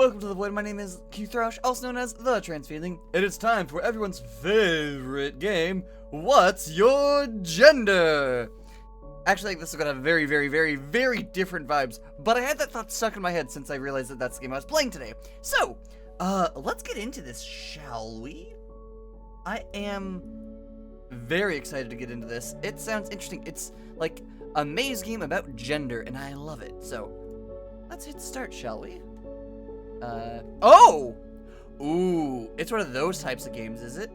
welcome to The Void. My name is Q Thrush, also known as The Trans Feeling, and it's time for everyone's favorite game, What's Your Gender? Actually, this is gonna have very, very, very, very different vibes, but I had that thought stuck in my head since I realized that that's the game I was playing today. So, let's get into this, shall we? I am very excited to get into this. It sounds interesting. It's like a maze game about gender, and I love it. So, let's hit start, shall we? Oh! Ooh, it's one of those types of games, is it?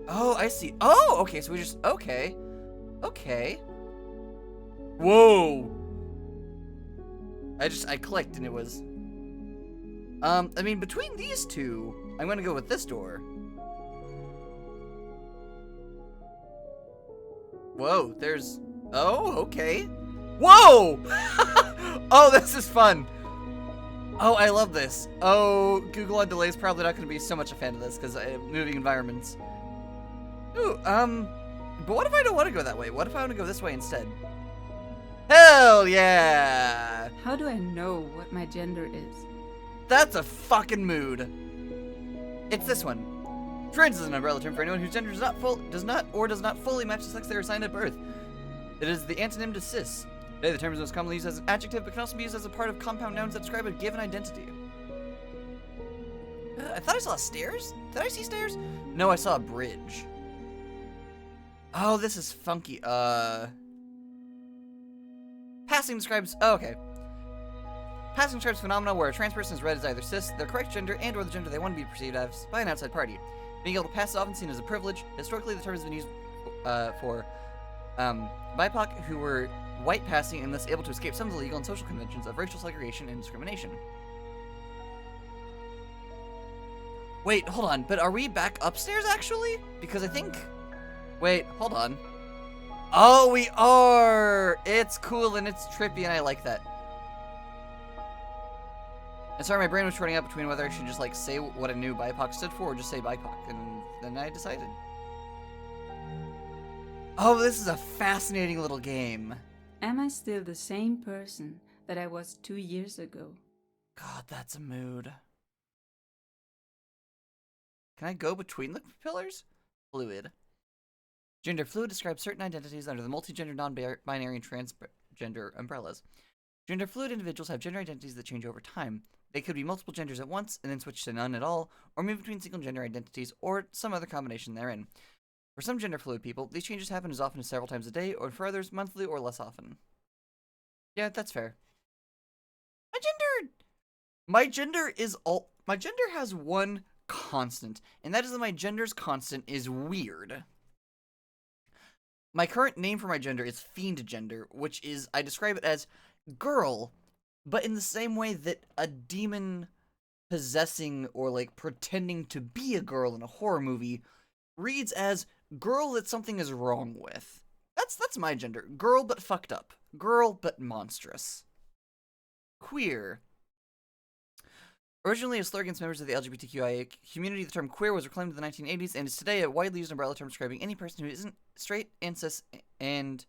Oh, I see. Oh, okay, so we just, okay. Okay. Whoa! I clicked and it was... I mean, between these two, I'm gonna go with this door. Whoa, there's... Oh, okay. Whoa! Oh, this is fun. Oh, I love this. Oh, Google on delay is probably not going to be so much a fan of this because moving environments. Ooh, but what if I don't want to go that way? What if I want to go this way instead? Hell yeah! How do I know what my gender is? That's a fucking mood. It's this one. Trans is an umbrella term for anyone whose gender does not fully match the sex they are assigned at birth. It is the antonym to cis. Today, the term is most commonly used as an adjective, but can also be used as a part of compound nouns that describe a given identity. I thought I saw stairs? Did I see stairs? No, I saw a bridge. Oh, this is funky. Passing describes... Oh, okay. Passing describes phenomena where a trans person is read as either cis, their correct gender, and or the gender they want to be perceived as by an outside party. Being able to pass is often seen as a privilege. Historically, the term has been used for BIPOC who were white passing and thus able to escape some of the legal and social conventions of racial segregation and discrimination. Wait, hold on, but are we back upstairs actually? Because I think... Wait, hold on. Oh, we are! It's cool and it's trippy and I like that. And sorry, my brain was turning up between whether I should just like say what I knew BIPOC stood for or just say BIPOC, and then I decided. Oh, this is a fascinating little game. Am I still the same person that I was 2 years ago? God, that's a mood. Can I go between the pillars? Fluid. Gender fluid describes certain identities under the multi-gender, non-binary, and transgender umbrellas. Gender fluid individuals have gender identities that change over time. They could be multiple genders at once and then switch to none at all, or move between single gender identities, or some other combination therein. For some gender fluid people, these changes happen as often as several times a day, or for others, monthly or less often. Yeah, that's fair. My gender has one constant, and that is that my gender's constant is weird. My current name for my gender is Fiendgender, which is, I describe it as girl, but in the same way that a demon possessing or like pretending to be a girl in a horror movie reads as girl that something is wrong with. That's my gender. Girl but fucked up. Girl but monstrous. Queer. Originally a slur against members of the LGBTQIA community, the term queer was reclaimed in the 1980s and is today a widely used umbrella term describing any person who isn't straight and cis and...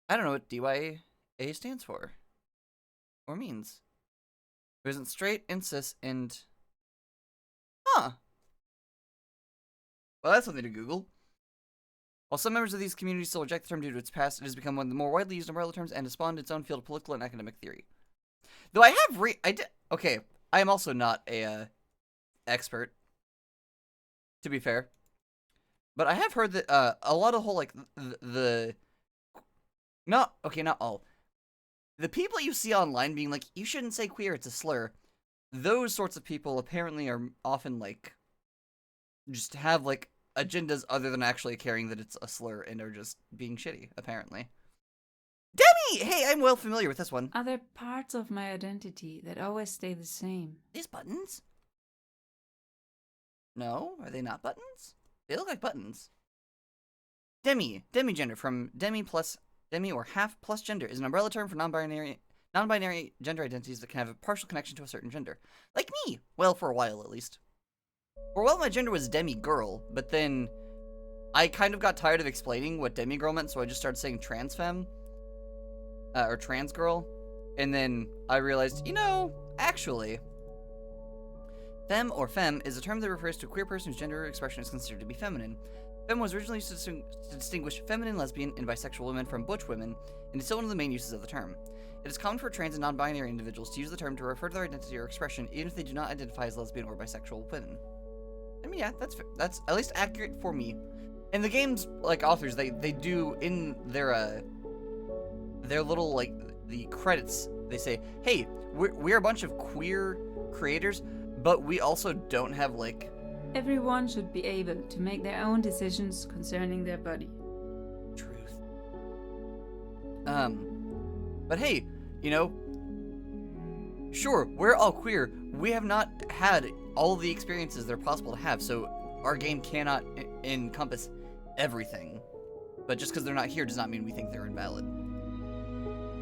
I don't know what DYA stands for. Or means. Who isn't straight and cis and... Huh. Well, that's something to Google. While some members of these communities still reject the term due to its past, it has become one of the more widely used umbrella terms and has spawned its own field of political and academic theory. Though I have okay, I am also not a expert, to be fair. But I have heard that a lot of the whole, like, not all. The people you see online being like, you shouldn't say queer, it's a slur. Those sorts of people apparently are often, like, just have, like, agendas other than actually caring that it's a slur and are just being shitty, apparently. Demi! Hey, I'm well familiar with this one. Are there parts of my identity that always stay the same? These buttons? No? Are they not buttons? They look like buttons. Demigender, from demi or half plus gender, is an umbrella term for non-binary gender identities that can have a partial connection to a certain gender. Like me! Well, for a while, at least. For a while, my gender was demi-girl, but then I kind of got tired of explaining what demi-girl meant, so I just started saying trans femme. Or trans girl. And then I realized, you know, actually, femme or femme is a term that refers to a queer person whose gender expression is considered to be feminine. Femme was originally used to distinguish feminine, lesbian, and bisexual women from butch women, and is still one of the main uses of the term. It is common for trans and non-binary individuals to use the term to refer to their identity or expression, even if they do not identify as lesbian or bisexual women. I mean, yeah, that's at least accurate for me. And the game's like authors, they do in their little like the credits, they say, hey, we're a bunch of queer creators, but we also don't have like. Everyone should be able to make their own decisions concerning their body. Truth. But hey, you know, sure, we're all queer. We have not had all the experiences that are possible to have, so our game cannot encompass everything. But just because they're not here does not mean we think they're invalid.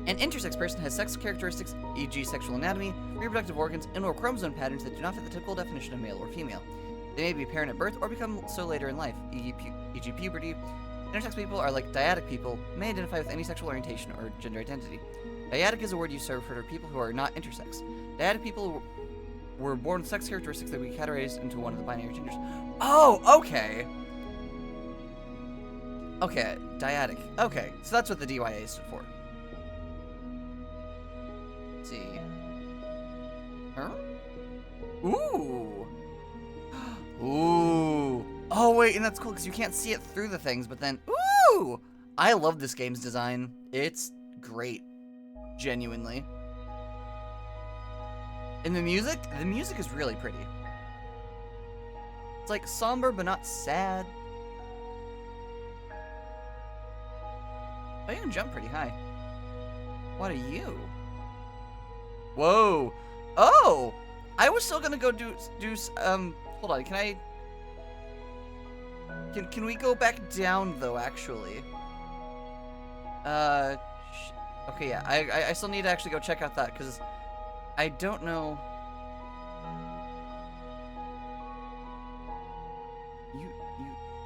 An intersex person has sex characteristics, e.g. sexual anatomy, reproductive organs, and/or chromosome patterns that do not fit the typical definition of male or female. They may be apparent at birth or become so later in life, e.g. puberty. Intersex people are like dyadic people, may identify with any sexual orientation or gender identity. Dyadic is a word used to refer to people who are not intersex. Dyadic people were born with sex characteristics that we categorize into one of the binary genders. Oh, okay. Okay, dyadic. Okay, so that's what the DYA stood for. Let's see. Huh? Ooh. Ooh. Oh, wait, and that's cool because you can't see it through the things, but then, ooh! I love this game's design. It's great. Genuinely. And the music is really pretty. It's like somber, but not sad. Oh, you can jump pretty high. What are you? Whoa. Oh! I was still gonna go do hold on, can we go back down, though, actually? Okay, yeah, I still need to actually go check out that, because I don't know.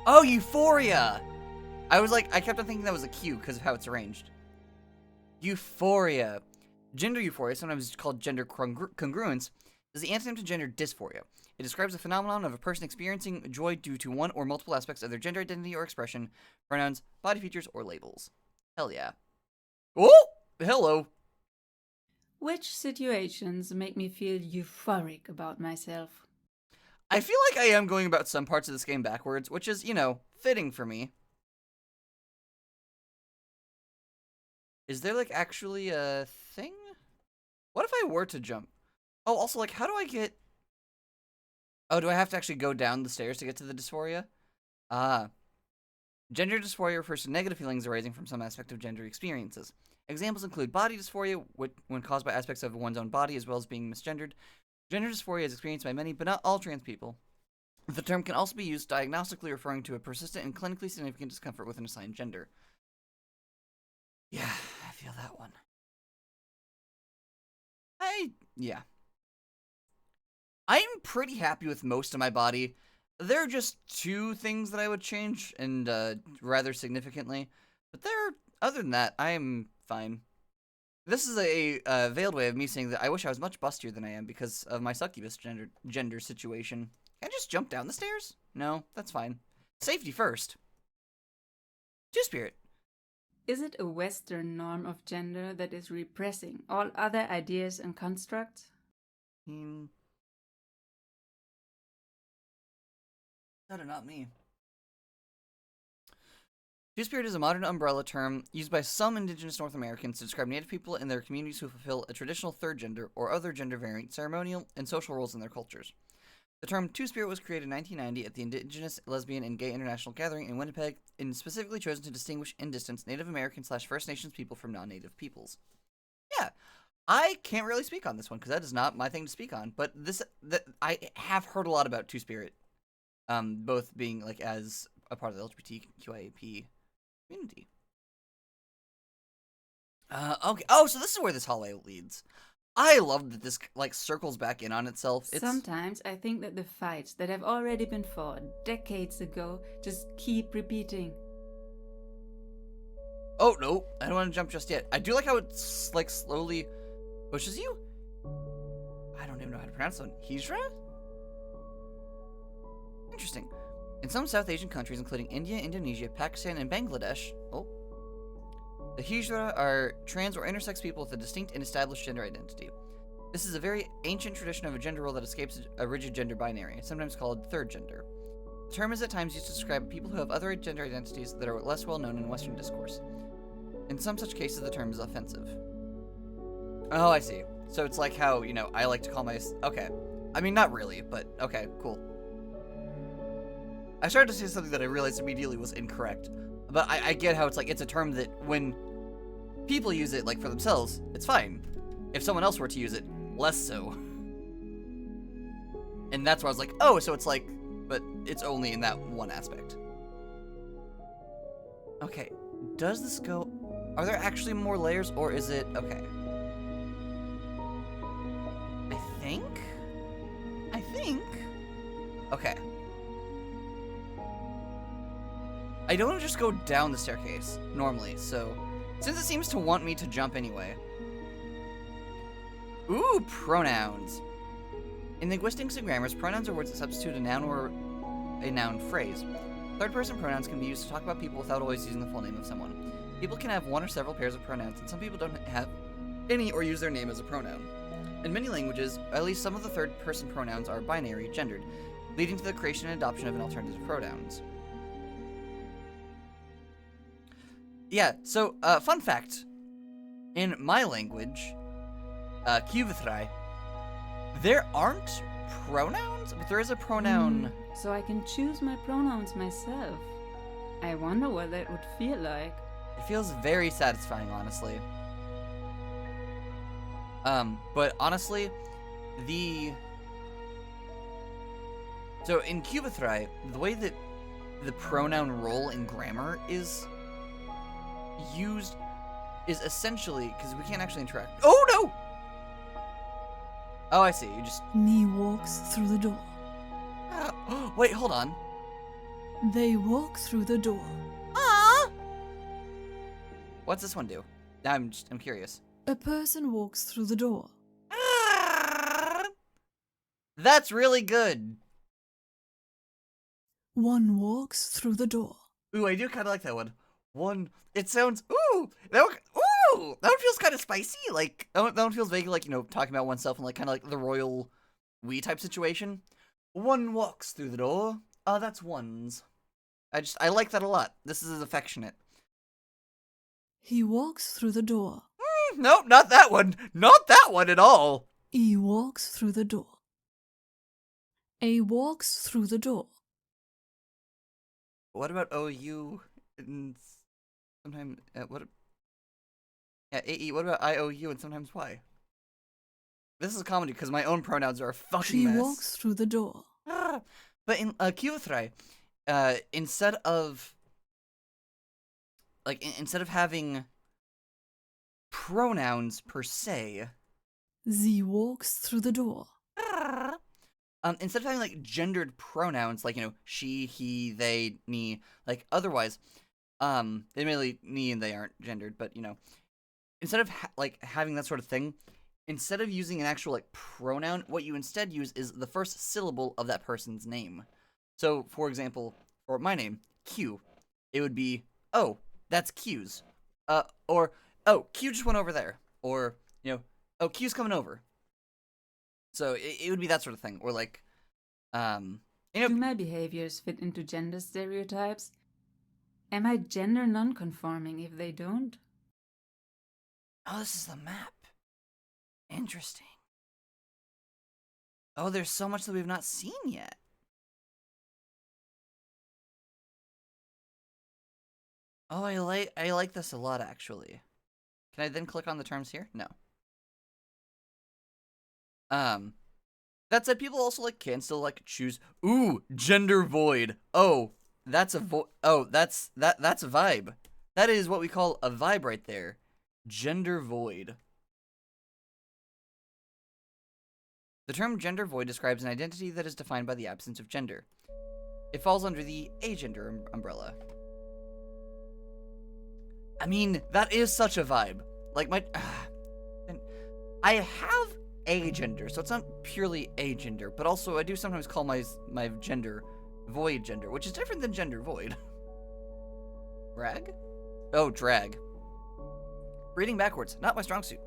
Oh, Euphoria! I was like, I kept on thinking that was a Q because of how it's arranged. Euphoria. Gender euphoria, sometimes called gender congruence, is the antonym to gender dysphoria. It describes the phenomenon of a person experiencing joy due to one or multiple aspects of their gender identity or expression, pronouns, body features, or labels. Hell yeah. Oh! Hello. Which situations make me feel euphoric about myself? I feel like I am going about some parts of this game backwards, which is, you know, fitting for me. Is there, like, actually a thing? What if I were to jump? Oh, also, like, how do I get... Oh, do I have to actually go down the stairs to get to the dysphoria? Ah. Gender dysphoria refers to negative feelings arising from some aspect of gender experiences. Examples include body dysphoria, when caused by aspects of one's own body, as well as being misgendered. Gender dysphoria is experienced by many, but not all trans people. The term can also be used diagnostically, referring to a persistent and clinically significant discomfort with an assigned gender. Yeah, I feel that one. Yeah. I'm pretty happy with most of my body. There are just two things that I would change, and rather significantly. But other than that, I'm fine. This is a veiled way of me saying that I wish I was much bustier than I am because of my succubus gender situation. Can I just jump down the stairs? No, that's fine. Safety first. Two-spirit. Is it a Western norm of gender that is repressing all other ideas and constructs? That are not me. Two-spirit is a modern umbrella term used by some indigenous North Americans to describe Native people and their communities who fulfill a traditional third gender or other gender-variant ceremonial and social roles in their cultures. The term Two-Spirit was created in 1990 at the Indigenous, Lesbian, and Gay International Gathering in Winnipeg and specifically chosen to distinguish and distance Native American/First Nations people from non-Native peoples. Yeah, I can't really speak on this one because that is not my thing to speak on, but I have heard a lot about Two-Spirit, both being like as a part of the LGBTQIA+ community. Okay. Oh, so this is where this hallway leads. I love that this, like, circles back in on itself. Sometimes I think that the fights that have already been fought decades ago just keep repeating. Oh, no. I don't want to jump just yet. I do like how it, like, slowly pushes you. even know how to pronounce it. Hijra? Interesting. In some South Asian countries, including India, Indonesia, Pakistan, and Bangladesh, the Hijra are trans or intersex people with a distinct and established gender identity. This is a very ancient tradition of a gender role that escapes a rigid gender binary, sometimes called third gender. The term is at times used to describe people who have other gender identities that are less well known in Western discourse. In some such cases, the term is offensive. Oh, I see. So it's like how, I like to call okay. I mean, not really, but okay, cool. I started to say something that I realized immediately was incorrect. But I get how it's like, it's a term that when people use it, like, for themselves, it's fine. If someone else were to use it, less so. And that's where I was like, oh, so it's like, but it's only in that one aspect. Okay, does this go... Are there actually more layers, or is it... Okay. I think? Okay. I don't just go down the staircase, normally, so... Since it seems to want me to jump anyway. Ooh, pronouns. In linguistics and grammars, pronouns are words that substitute a noun or a noun phrase. Third-person pronouns can be used to talk about people without always using the full name of someone. People can have one or several pairs of pronouns, and some people don't have any or use their name as a pronoun. In many languages, at least some of the third-person pronouns are binary, gendered, leading to the creation and adoption of an alternative pronouns. Yeah, so, fun fact. In my language, Kuvithrai, there aren't pronouns, but there is a pronoun. So I can choose my pronouns myself. I wonder what that would feel like. It feels very satisfying, honestly. But honestly, so in Kuvithrai, the way that the pronoun role in grammar is used is essentially, because we can't actually interact. Oh no! Oh, I see. You just... Me walks through the door. Wait, hold on. They walk through the door. Ah! What's this one do? I'm curious. A person walks through the door. That's really good. One walks through the door. Ooh, I do kind of like that one. It sounds, that one feels kind of spicy. Like, that one feels vaguely like, talking about oneself and like kind of like the royal we type situation. One walks through the door. Oh, that's ones. I like that a lot. This is affectionate. He walks through the door. Nope, not that one. Not that one at all. He walks through the door. A walks through the door. What about OU? And sometimes, AE, what about IOU and sometimes Y? This is a comedy because my own pronouns are a fucking She mess. walks through the door. But in Kuvithrai, instead of having pronouns per se, Z walks through the door. instead of having like gendered pronouns like she, he, they, me, like otherwise, admittedly me and they aren't gendered, but instead of having that sort of thing, instead of using an actual like pronoun, what you instead use is the first syllable of that person's name. So, for example, for my name, Q, it would be, oh, that's Q's, or oh, Q just went over there, or oh, Q's coming over. So it would be that sort of thing, or like, Do my behaviors fit into gender stereotypes? Am I gender non-conforming if they don't? Oh, this is the map. Interesting. Oh, there's so much that we've not seen yet. Oh, I like this a lot, actually. Can I then click on the terms here? No. That said, people also can still choose. Ooh, gender void. Oh, that's a that's a vibe. That is what we call a vibe right there. Gender void. The term gender void describes an identity that is defined by the absence of gender. It falls under the agender umbrella. I mean, that is such a vibe. Like I have agender, so it's not purely agender, but also I do sometimes call my gender void gender, which is different than gender void. Drag? Oh, drag. Reading backwards, not my strong suit.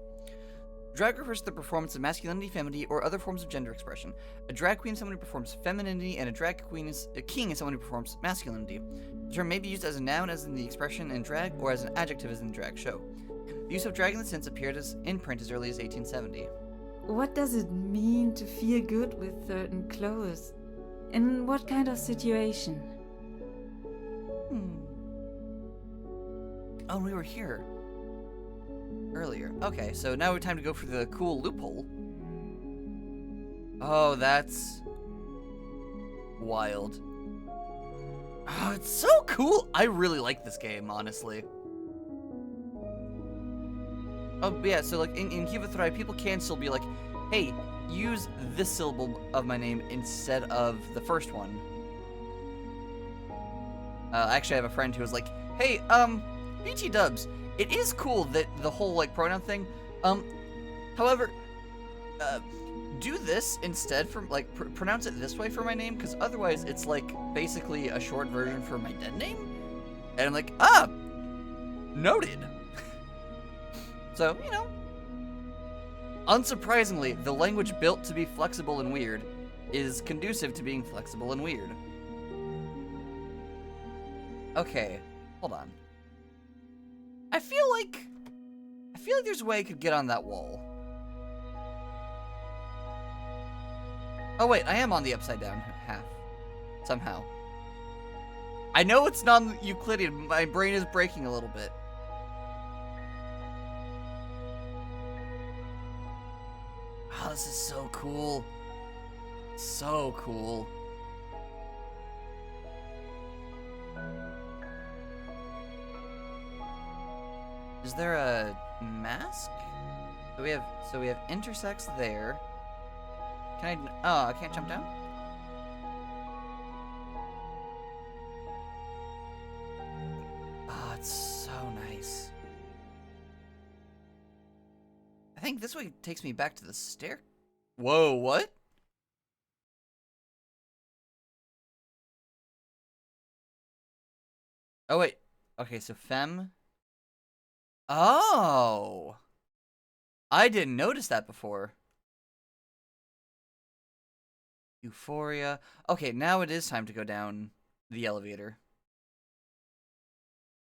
Drag refers to the performance of masculinity, femininity, or other forms of gender expression. A drag queen is someone who performs femininity, and a king is someone who performs masculinity. The term may be used as a noun as in the expression in drag, or as an adjective as in the drag show. The use of drag in the sense appeared in print as early as 1870. What does it mean to feel good with certain clothes? In what kind of situation? Oh, we were here earlier. Okay, so now it's time to go for the cool loophole. Oh, that's wild. Oh, it's so cool. I really like this game, honestly. Oh, yeah, so like in Kivathrai, people can still be like, hey, use this syllable of my name instead of the first one. Actually, I have a friend who was like, hey, BT dubs, it is cool that the whole, like, pronoun thing, however, do this instead for, like, pronounce it this way for my name, because otherwise it's, like, basically a short version for my dead name? And I'm like, noted. So, you know, unsurprisingly, the language built to be flexible and weird is conducive to being flexible and weird. Okay, hold on. I feel like there's a way I could get on that wall. Oh wait, I am on the upside down half. Somehow. I know it's non-Euclidean, my brain is breaking a little bit. Oh, this is so cool. So cool. Is there a mask? So we have intersex there. Can I? Oh, I can't jump down. Oh, it's so nice. I think this way takes me back to the stair. Whoa, what? Oh wait. Okay, so femme. Oh! I didn't notice that before. Euphoria. Okay, now it is time to go down the elevator.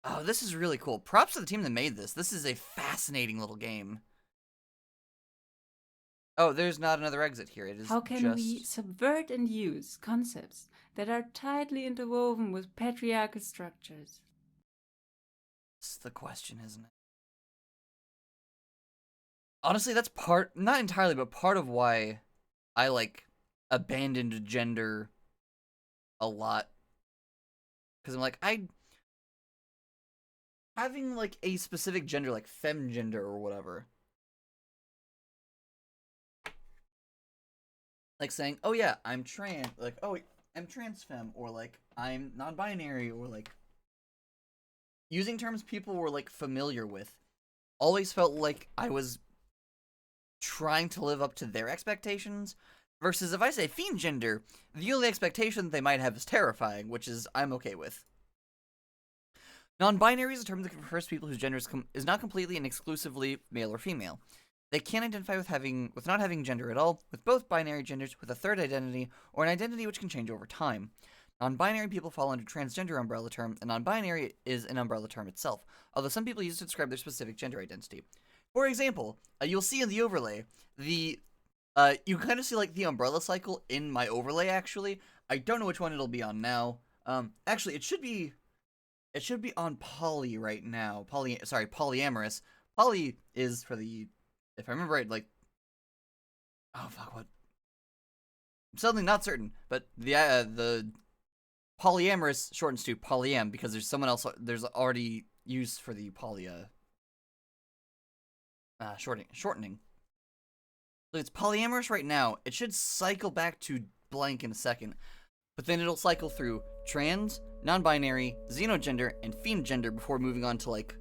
Oh, this is really cool. Props to the team that made this. This is a fascinating little game. Oh, there's not another exit here. It is How can we subvert and use concepts that are tightly interwoven with patriarchal structures? That's the question, isn't it? Honestly, that's part, not entirely, but part of why I, like, abandoned gender a lot. Because I'm like, having, like, a specific gender, like femgender or whatever. Like saying, oh yeah, I'm trans, like, oh, I'm trans femme, or like, I'm non-binary, or like, using terms people were, like, familiar with. Always felt like I was trying to live up to their expectations, versus if I say Fiendgender, the only expectation they might have is terrifying, which is I'm okay with. Non-binary is a term that refers to people whose gender is not completely and exclusively male or female. They can identify with not having gender at all, with both binary genders, with a third identity, or an identity which can change over time. Non-binary people fall under transgender umbrella term, and non-binary is an umbrella term itself, although some people use it to describe their specific gender identity. For example, you'll see in the overlay, you kind of see, like, the umbrella cycle in my overlay, actually. I don't know which one it'll be on now. Actually, it should be on poly right now. Polyamorous. Poly is for the, if I remember right, like, oh fuck, what? I'm suddenly not certain, but the polyamorous shortens to polyam because there's someone else, there's already used for the poly, shortening. So it's polyamorous right now. It should cycle back to blank in a second, but then it'll cycle through trans, non-binary, xenogender, and fiendgender before moving on to, like,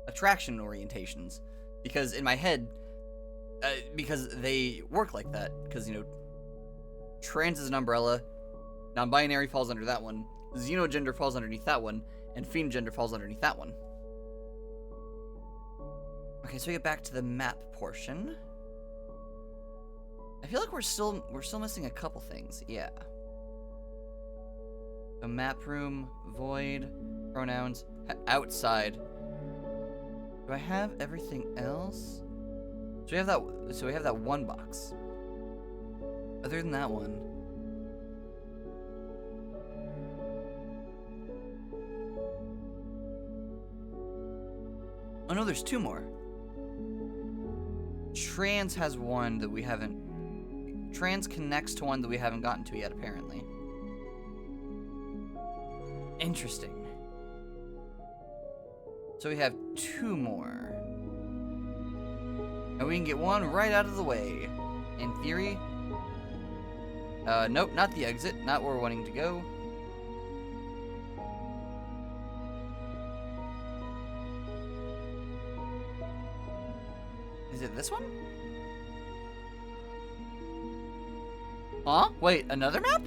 attraction orientations. Because in my head, Because they work like that. Because, you know, trans is an umbrella, non-binary falls under that one, xenogender falls underneath that one, and fiendgender falls underneath that one. Okay, so we get back to the map portion. I feel like we're still missing a couple things. Yeah. A map room, void, pronouns, outside. Do I have everything else? So we have that. So we have that one box. Other than that one. Oh no, there's two more. Trans has one that we haven't. Trans connects to one that we haven't gotten to yet, apparently. Interesting. So we have two more. And we can get one right out of the way. In theory. Nope, not the exit. Not where we're wanting to go. Is it this one? Huh? Wait, another map?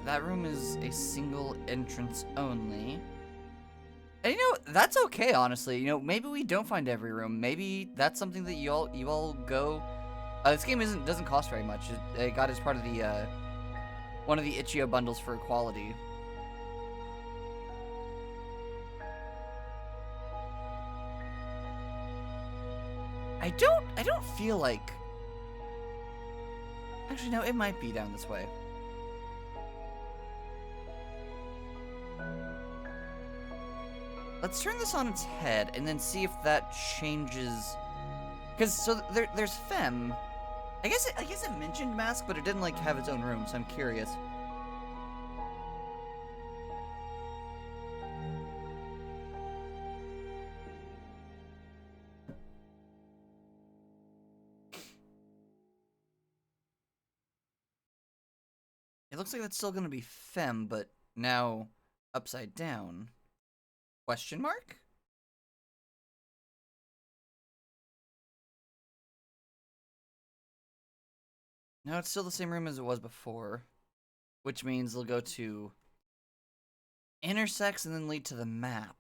That room is a single entrance only. And you know, that's okay, honestly. You know, maybe we don't find every room. Maybe that's something that you all go. This game doesn't cost very much. It got as part of the one of the itch.io bundles for equality. I don't feel like. Actually, no, it might be down this way. Let's turn this on its head and then see if that changes. Because so there's Femme. I guess it mentioned mask, but it didn't like have its own room. So I'm curious. It looks like that's still gonna be Femme, but now upside down. Question mark? No, it's still the same room as it was before. Which means they'll go to intersex and then lead to the map.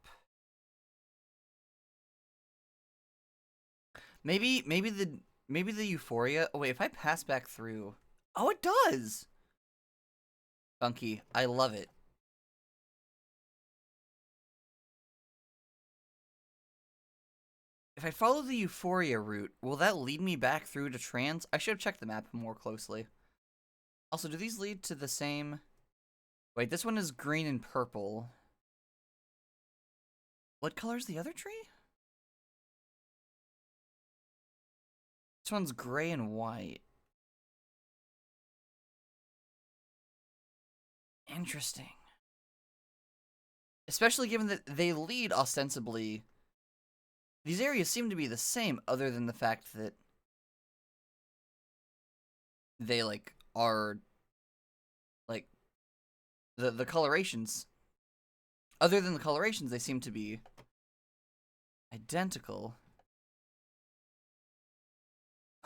Maybe the euphoria. Oh wait, if I pass back through. Oh, it does! Funky. I love it. If I follow the euphoria route, will that lead me back through to trans? I should have checked the map more closely. Also, do these lead to the same... Wait, this one is green and purple. What color is the other tree? This one's gray and white. Interesting. Especially given that they lead ostensibly... These areas seem to be the same, other than the fact that they, like, are, like, the colorations. Other than the colorations, they seem to be identical.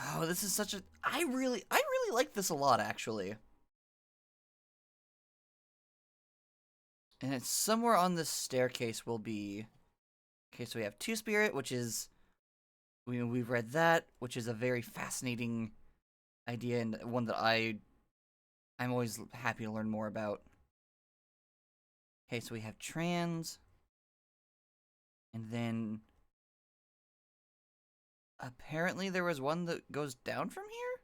Oh, this is such a... I really like this a lot, actually. And it's somewhere on this staircase will be... Okay, so we have Two-Spirit, which is... We've read that, which is a very fascinating idea and one that I'm always happy to learn more about. Okay, so we have trans. And then... Apparently there was one that goes down from here?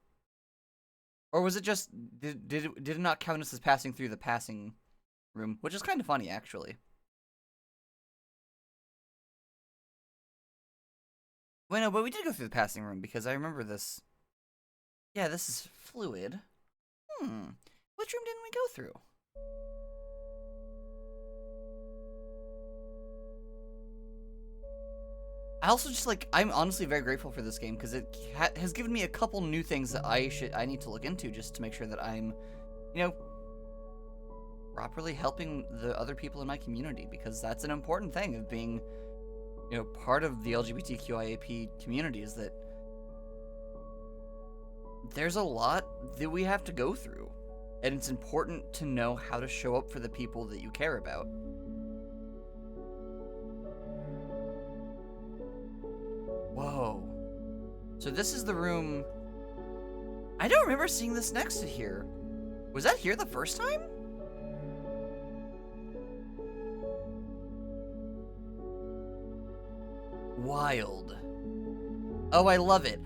Or was it just... Did it not count us as passing through the passing room? Which is kind of funny, actually. Wait, no, but we did go through the passing room, because I remember this. Yeah, this is fluid. Which room didn't we go through? I also just, like, I'm honestly very grateful for this game, because it has given me a couple new things that I need to look into, just to make sure that I'm, you know, properly helping the other people in my community, because that's an important thing of being, you know, part of the LGBTQIAP community, is that there's a lot that we have to go through, and it's important to know how to show up for the people that you care about. Whoa. So this is the room... I don't remember seeing this next to here. Was that here the first time? Wild. Oh, I love it.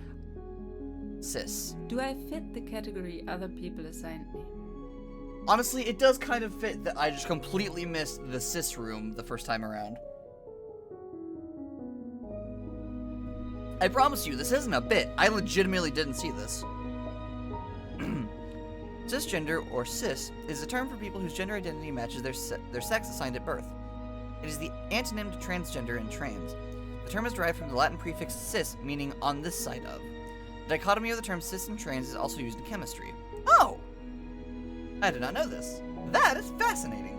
Cis. Do I fit the category other people assigned me? Honestly, it does kind of fit that I just completely missed the cis room the first time around. I promise you, this isn't a bit. I legitimately didn't see this. Cisgender, or cis, is a term for people whose gender identity matches their sex assigned at birth. It is the antonym to transgender and trans. The term is derived from the Latin prefix cis, meaning on this side of. The dichotomy of the terms cis and trans is also used in chemistry. Oh! I did not know this. That is fascinating.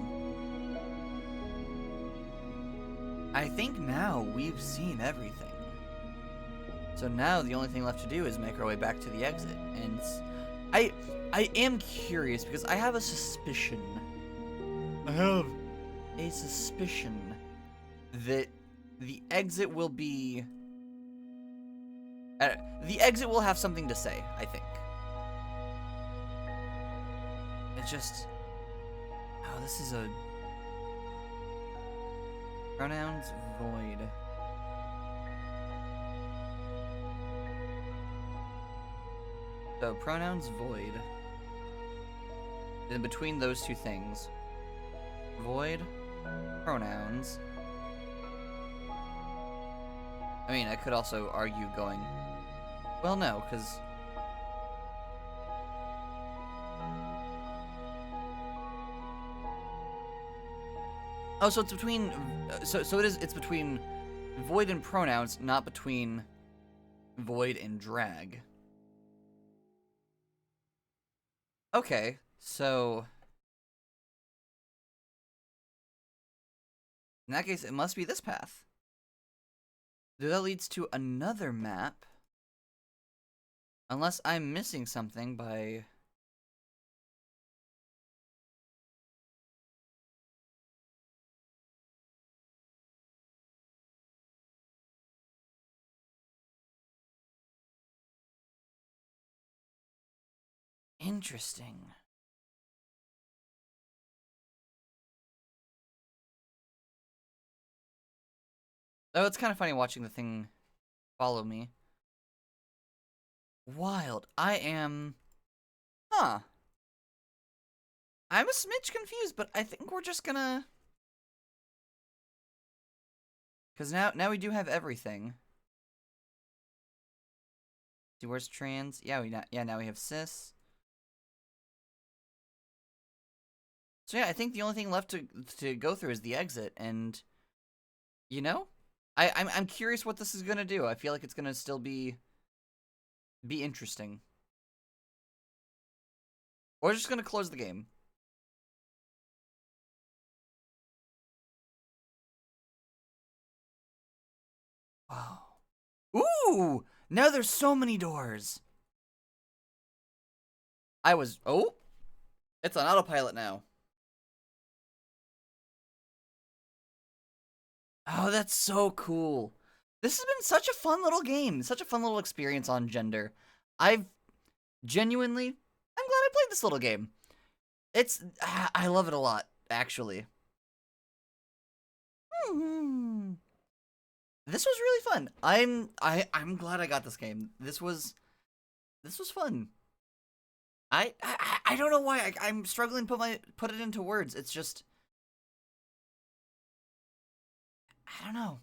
I think now we've seen everything. So now the only thing left to do is make our way back to the exit. And I am curious, because I have a suspicion. I have a suspicion that the exit will be... the exit will have something to say, I think. It's just... Oh, this is a... Pronouns void. So, pronouns void. In between those two things. Void, pronouns. I mean, I could also argue going... Well, no, because... Oh, so it's between... So it's between void and pronouns, not between void and drag. Okay, so... In that case, it must be this path. That leads to another map. Unless I'm missing something by... Interesting. Oh, it's kind of funny watching the thing follow me. Wild. I am... Huh. I'm a smidge confused, but I think we're just gonna... Because now we do have everything. See, where's trans? Yeah, now we have cis. So yeah, I think the only thing left to go through is the exit, and... You know? I'm curious what this is gonna do. I feel like it's gonna still be interesting. Or just gonna close the game. Wow. Ooh! Now there's so many doors. Oh! It's on autopilot now. Oh, that's so cool. This has been such a fun little game. Such a fun little experience on gender. I'm glad I played this little game. I love it a lot, actually. This was really fun. I'm glad I got this game. This was fun. I don't know why I'm struggling to put it into words. It's just, I don't know.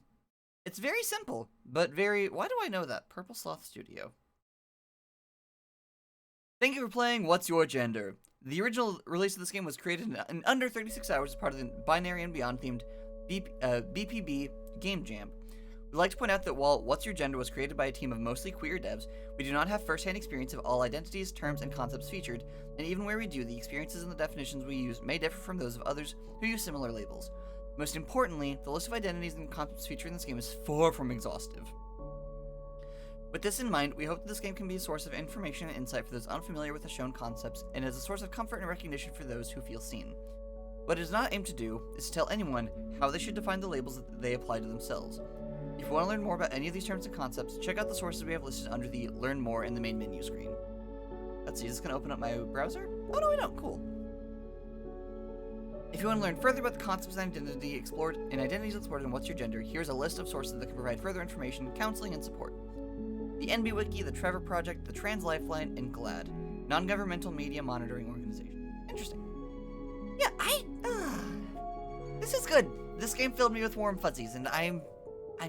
It's very simple, but very... Why do I know that? Purple Sloth Studio. Thank you for playing What's Your Gender? The original release of this game was created in under 36 hours as part of the Binary and Beyond themed BPB Game Jam. We'd like to point out that while What's Your Gender was created by a team of mostly queer devs, we do not have first-hand experience of all identities, terms, and concepts featured, and even where we do, the experiences and the definitions we use may differ from those of others who use similar labels. Most importantly, the list of identities and concepts featured in this game is far from exhaustive. With this in mind, we hope that this game can be a source of information and insight for those unfamiliar with the shown concepts, and as a source of comfort and recognition for those who feel seen. What it does not aim to do is to tell anyone how they should define the labels that they apply to themselves. If you want to learn more about any of these terms and concepts, check out the sources we have listed under the Learn More in the main menu screen. Let's see, is this going to open up my browser? Oh no, I don't. Cool. If you want to learn further about the concepts and identities explored in What's Your Gender, here's a list of sources that can provide further information, counseling, and support. The NB Wiki, the Trevor Project, the Trans Lifeline, and GLAAD, non-governmental media monitoring organization. Interesting. Yeah, this is good. This game filled me with warm fuzzies, and I'm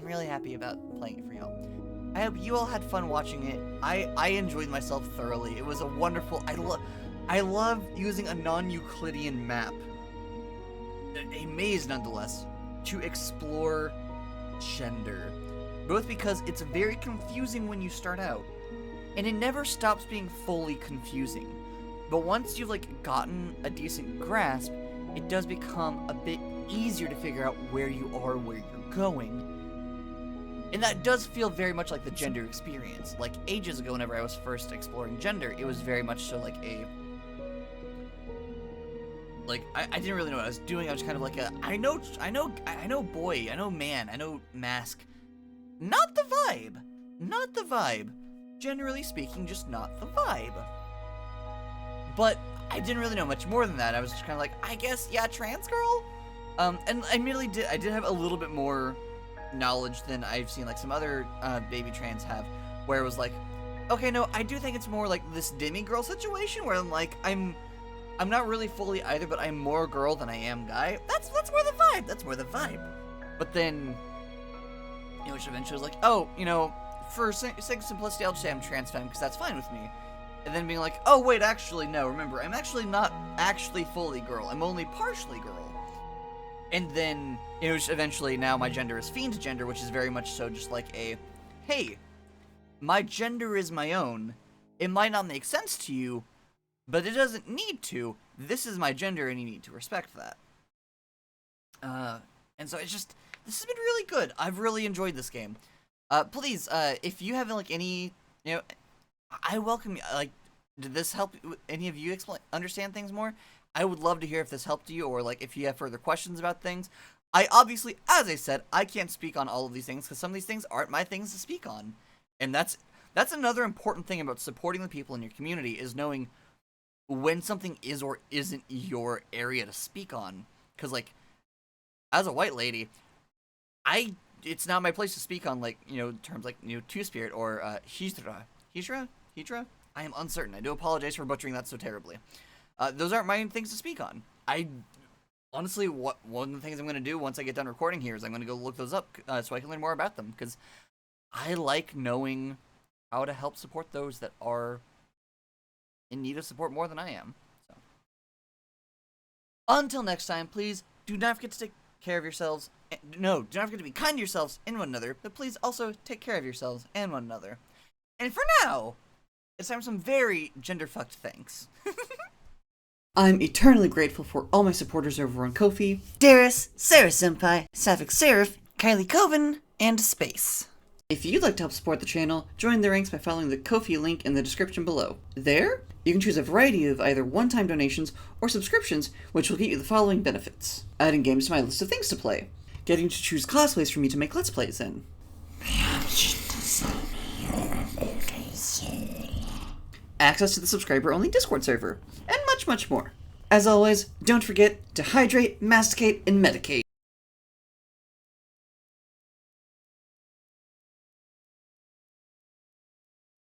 really happy about playing it for y'all. I hope you all had fun watching it. I enjoyed myself thoroughly. It was a wonderful. I love using a non-Euclidean map, a maze nonetheless, to explore gender. Both because it's very confusing when you start out, and it never stops being fully confusing. But once you've gotten a decent grasp, it does become a bit easier to figure out where you are, where you're going. And that does feel very much like the gender experience. Like ages ago, whenever I was first exploring gender, it was very much so I didn't really know what I was doing. I was kind of like I know boy, I know man, I know mask. Not the vibe. Not the vibe. Generally speaking, just not the vibe. But I didn't really know much more than that. I was just kind of like, I guess, yeah, trans girl? And I did have a little bit more knowledge than I've seen some other baby trans have, where it was like, okay, no, I do think it's more like this demi-girl situation where I'm not really fully either, but I'm more girl than I am guy. That's more the vibe. That's more the vibe. But then, which eventually was like, oh, for sake of simplicity, I'll just say I'm trans femme because that's fine with me. And then being like, oh wait, actually no, remember, I'm actually not actually fully girl. I'm only partially girl. And then, eventually now my gender is Fiendgender, which is very much so just like hey, my gender is my own. It might not make sense to you, but it doesn't need to. This is my gender and you need to respect that. And so this has been really good. I've really enjoyed this game. Please, if you have any, I welcome, did this help any of you understand things more? I would love to hear if this helped you, or if you have further questions about things. I obviously, as I said, I can't speak on all of these things because some of these things aren't my things to speak on. And that's another important thing about supporting the people in your community, is knowing when something is or isn't your area to speak on. Because as a white lady, it's not my place to speak on terms like two-spirit or hydra. I am uncertain. I do apologize for butchering that so terribly. Those aren't my things to speak on. Honestly, one of the things I'm going to do once I get done recording here is I'm going to go look those up so I can learn more about them, because I like knowing how to help support those that are in need of support more than I am. So, until next time, please do not forget to take care of yourselves. No, do not forget to be kind to yourselves and one another, but please also take care of yourselves and one another. And for now, it's time for some very gender-fucked thanks. I'm eternally grateful for all my supporters over on Ko-fi: Darius, Sarah Senpai, Sapphic Seraph, Kylie Coven, and Space. If you'd like to help support the channel, join the ranks by following the Ko-fi link in the description below. There, you can choose a variety of either one-time donations or subscriptions, which will get you the following benefits: adding games to my list of things to play, getting to choose cosplays for me to make Let's Plays in, access to the subscriber-only Discord server, and much, much more. As always, don't forget to hydrate, masticate, and medicate.